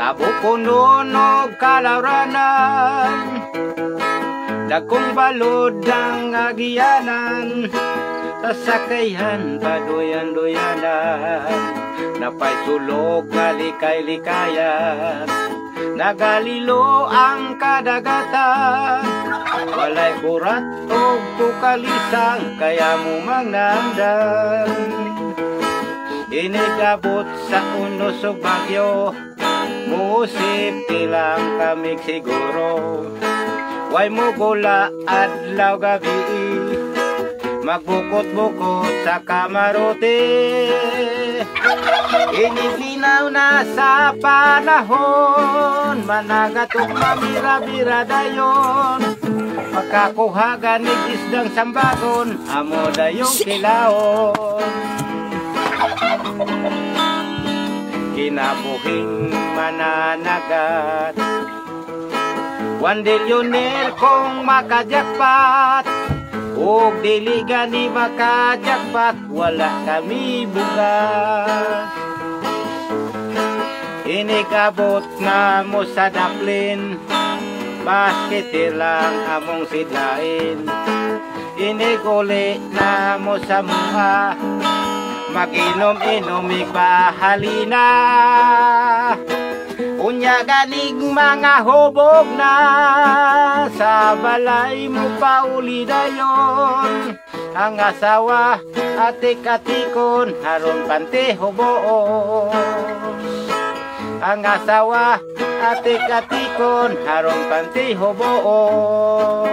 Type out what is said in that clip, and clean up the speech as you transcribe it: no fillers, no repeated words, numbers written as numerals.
Tabo puno og kalawranan, dagkong balod ang agiyanan, sasakayan padoyan-doyanan, napay sulog nga likay-likayan, nagalilo ang kadagatan, walay kurat o tukalisang kaya mo mangnandan. Inigabot sa unos o bagyo, musip tilang kamig siguro, way mo gula adlaw gabi, magbukot-bukot sa kamarote. Inilinaw na sa panahon, managatog mamira-bira dayon, makakuha ganig isdang sambagon, amo dayong kilaon. Kinabuhing mananagat, wandilyoner kong makajakpat, ug dili gani makajakpat, wala kami bugas. Inikabot na mo sa daplin, maski lang among sidlain. Iniguli na mo sa muha, mag-inom-inom ikahalina. Unya ganig mga hubog na, sa balay mo pauli dayon. Ang asawa atik-atikon, haron pante hubos. Ang asawa atik-atikon, haron pante hubos.